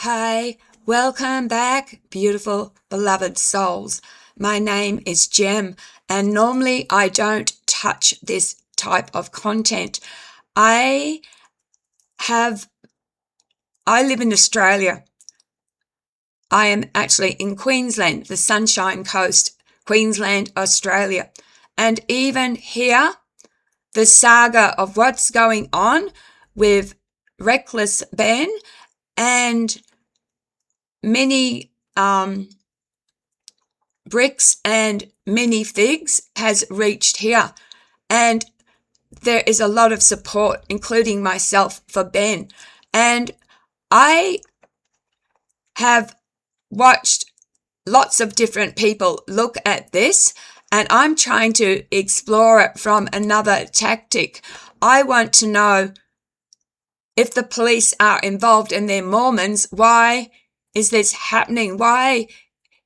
Hi, welcome back, beautiful, beloved souls. My name is Jem, and normally I don't touch this type of content. I live in Australia. I am actually in Queensland, the Sunshine Coast, Queensland, Australia. And even here, the saga of what's going on with reckless Ben and many bricks and minifigs has reached here. And there is a lot of support, including myself, for Ben. And I have watched lots of different people look at this, and I'm trying to explore it from another tactic. I want to know, if the police are involved and they're Mormons, why is this happening? Why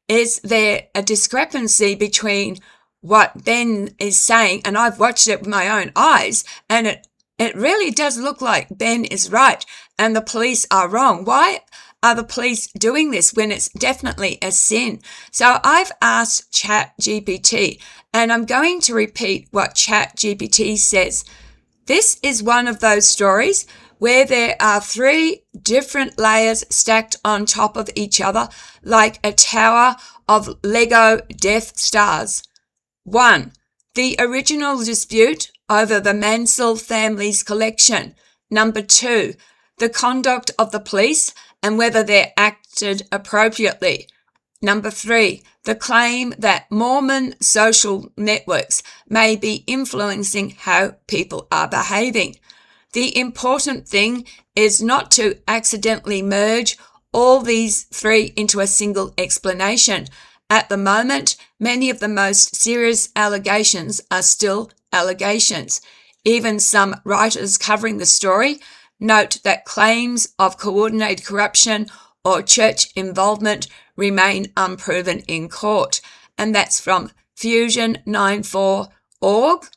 is there a discrepancy between what Ben is saying, and I've watched it with my own eyes, and it really does look like Ben is right and the police are wrong. Why are the police doing this when it's definitely a sin? So I've asked ChatGPT, and I'm going to repeat what ChatGPT says. This is one of those stories where there are three different layers stacked on top of each other like a tower of Lego Death Stars. 1. The original dispute over the Mansell family's collection. 2. The conduct of the police and whether they acted appropriately. 3. The claim that Mormon social networks may be influencing how people are behaving. The important thing is not to accidentally merge all these three into a single explanation. At the moment, many of the most serious allegations are still allegations. Even some writers covering the story note that claims of coordinated corruption or church involvement remain unproven in court. And that's from fusion94.org.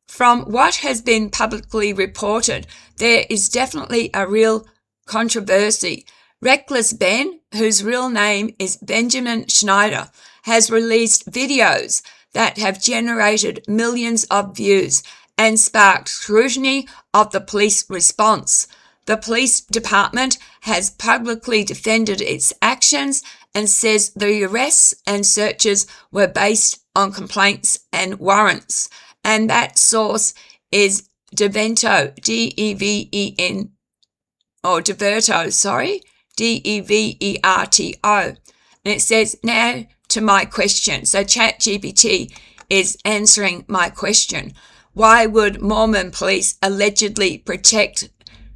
From what has been publicly reported, there is definitely a real controversy. Reckless Ben, whose real name is Benjamin Schneider, has released videos that have generated millions of views and sparked scrutiny of the police response. The police department has publicly defended its actions and says the arrests and searches were based on complaints and warrants. And that source is Deverto, D-E-V-E-N, or Deverto, sorry, D-E-V-E-R-T-O. And it says, now to my question. So ChatGPT is answering my question. Why would Mormon police allegedly protect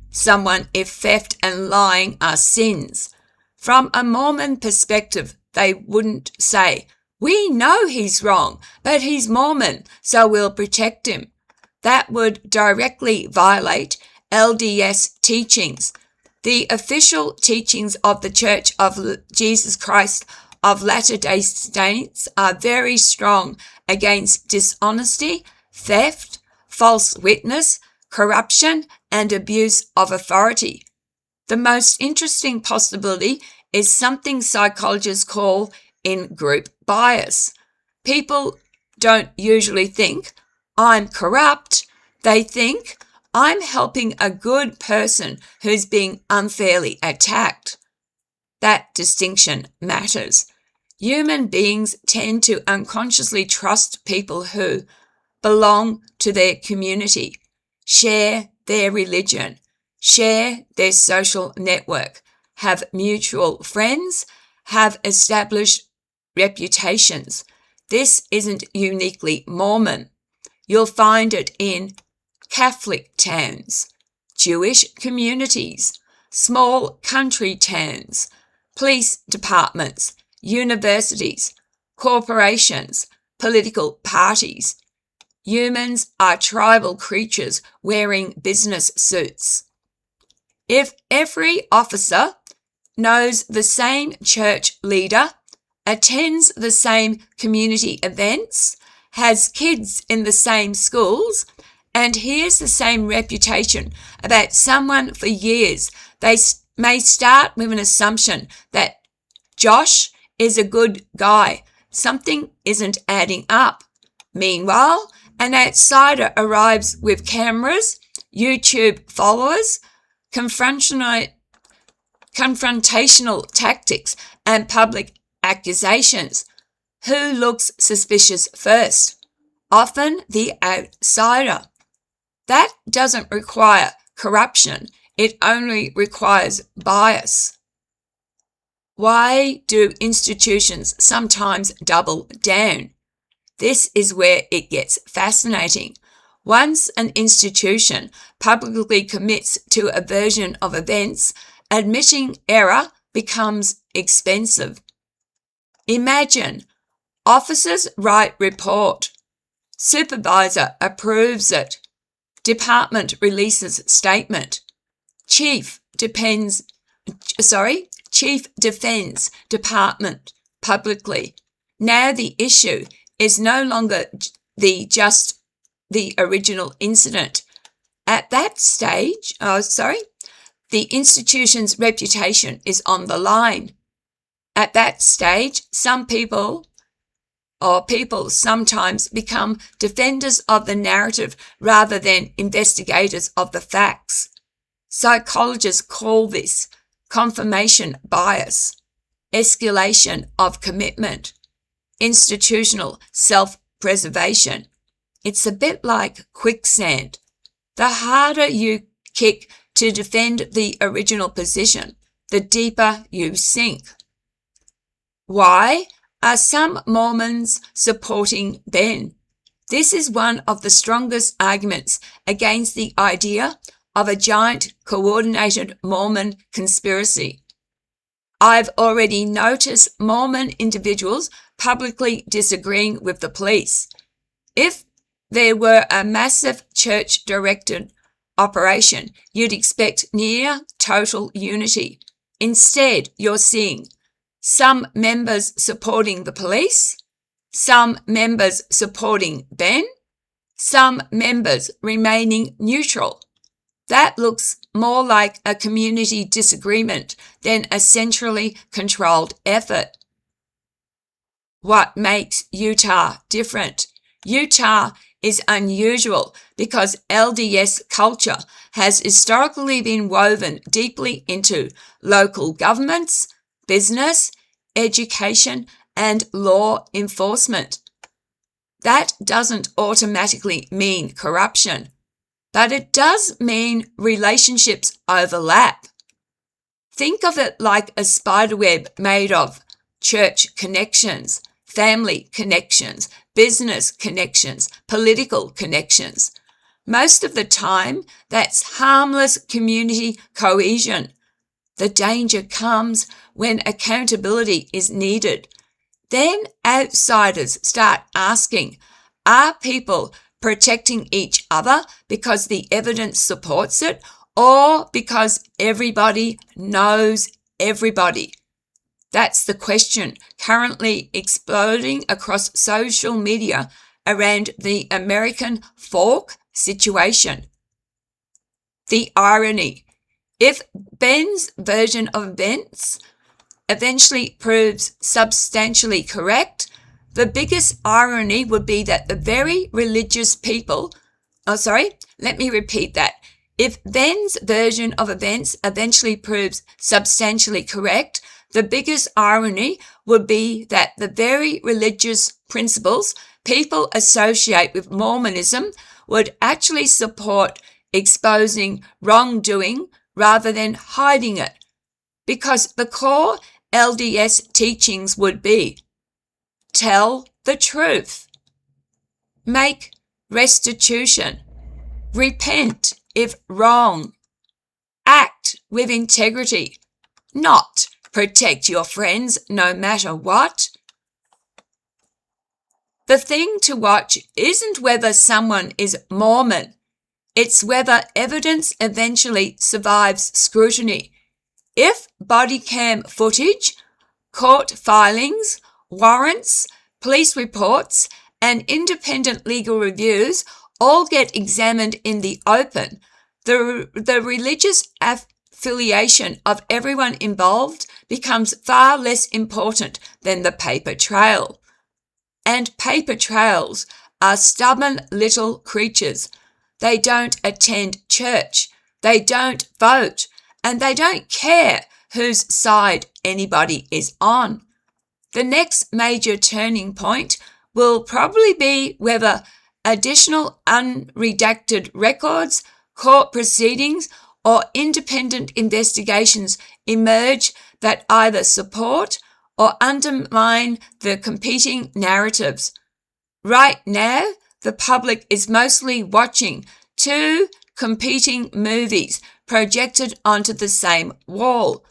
someone if theft and lying are sins? From a Mormon perspective, they wouldn't say, we know he's wrong, but he's Mormon, so we'll protect him. That would directly violate LDS teachings. The official teachings of the Church of Jesus Christ of Latter-day Saints are very strong against dishonesty, theft, false witness, corruption, and abuse of authority. The most interesting possibility is something psychologists call in-group bias. People don't usually think, I'm corrupt. They think, I'm helping a good person who's being unfairly attacked. That distinction matters. Human beings tend to unconsciously trust people who belong to their community, share their religion, share their social network, have mutual friends, have established reputations. This isn't uniquely Mormon. You'll find it in Catholic towns, Jewish communities, small country towns, police departments, universities, corporations, political parties. Humans are tribal creatures wearing business suits. If every officer knows the same church leader, attends the same community events, has kids in the same schools, and hears the same reputation about someone for years, they may start with an assumption that Josh is a good guy. Something isn't adding up. Meanwhile, an outsider arrives with cameras, YouTube followers, confrontational tactics, and public accusations. Who looks suspicious first? Often the outsider. That doesn't require corruption. It only requires bias. Why do institutions sometimes double down? This is where it gets fascinating. Once an institution publicly commits to a version of events, admitting error becomes expensive. Imagine officers write report, supervisor approves it, department releases statement, chief defends department publicly. Now the issue is no longer just the original incident. At that stage, the institution's reputation is on the line. At that stage, people sometimes become defenders of the narrative rather than investigators of the facts. Psychologists call this confirmation bias, escalation of commitment, institutional self-preservation. It's a bit like quicksand. The harder you kick to defend the original position, the deeper you sink. Why are some Mormons supporting Ben? This is one of the strongest arguments against the idea of a giant coordinated Mormon conspiracy. I've already noticed Mormon individuals publicly disagreeing with the police. If there were a massive church-directed operation, you'd expect near total unity. Instead, you're seeing some members supporting the police, some members supporting Ben, some members remaining neutral. That looks more like a community disagreement than a centrally controlled effort. What makes Utah different? Utah is unusual because LDS culture has historically been woven deeply into local governments, business, education, and law enforcement. That doesn't automatically mean corruption, but it does mean relationships overlap. Think of it like a spiderweb made of church connections, family connections, business connections, political connections. Most of the time, that's harmless community cohesion. The danger comes when accountability is needed. Then outsiders start asking, are people protecting each other because the evidence supports it, or because everybody knows everybody? That's the question currently exploding across social media around the American fork situation. The irony. If Ben's version of events eventually proves substantially correct, the biggest irony would be that the very religious people, If Ben's version of events eventually proves substantially correct, the biggest irony would be that the very religious principles people associate with Mormonism would actually support exposing wrongdoing rather than hiding it, because the core LDS teachings would be: tell the truth, make restitution, repent if wrong, act with integrity, not protect your friends no matter what. The thing to watch isn't whether someone is Mormon, it's whether evidence eventually survives scrutiny. If body cam footage, court filings, warrants, police reports, and independent legal reviews all get examined in the open, the religious affiliation of everyone involved becomes far less important than the paper trail. And paper trails are stubborn little creatures. They don't attend church, they don't vote, and they don't care whose side anybody is on. The next major turning point will probably be whether additional unredacted records, court proceedings, or independent investigations emerge that either support or undermine the competing narratives. Right now, the public is mostly watching two competing movies projected onto the same wall.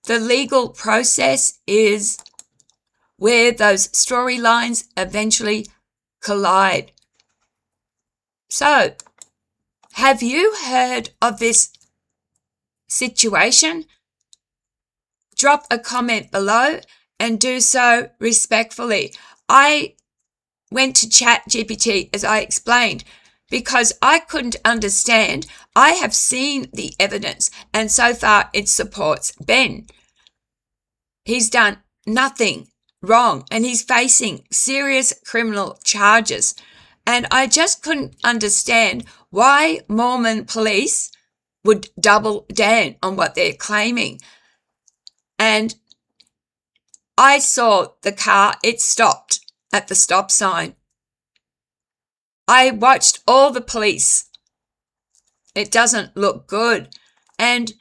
The legal process is where those storylines eventually collide. So, have you heard of this situation? Drop a comment below and do so respectfully. I went to ChatGPT, as I explained, because I couldn't understand. I have seen the evidence, and so far it supports Ben. He's done nothing wrong, and he's facing serious criminal charges. And I just couldn't understand why Mormon police would double down on what they're claiming. And I saw the car, it stopped at the stop sign. I watched all the police. It doesn't look good. And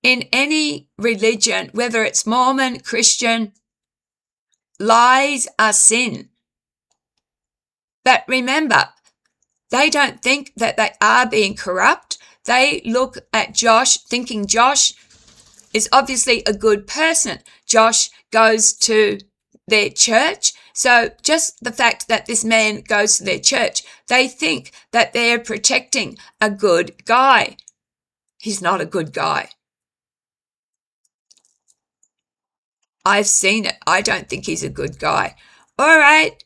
in any religion, whether it's Mormon, Christian, lies are sin. But remember, they don't think that they are being corrupt. They look at Josh thinking Josh is obviously a good person. Josh goes to their church. So just the fact that this man goes to their church, they think that they're protecting a good guy. He's not a good guy. I've seen it. I don't think he's a good guy. All right.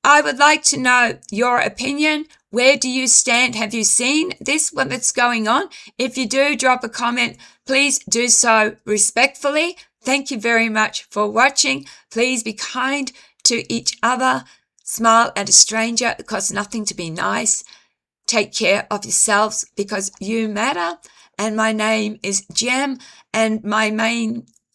I would like to know your opinion. Where do you stand? Have you seen this, what's going on? If you do, drop a comment. Please do so respectfully. Thank you very much for watching. Please be kind to each other. Smile at a stranger. It costs nothing to be nice. Take care of yourselves because you matter. And my name is Jem, and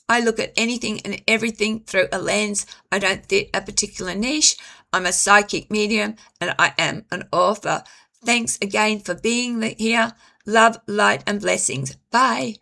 I look at anything and everything through a lens. I don't fit a particular niche. I'm a psychic medium and I am an author. Thanks again for being here. Love, light, and blessings. Bye.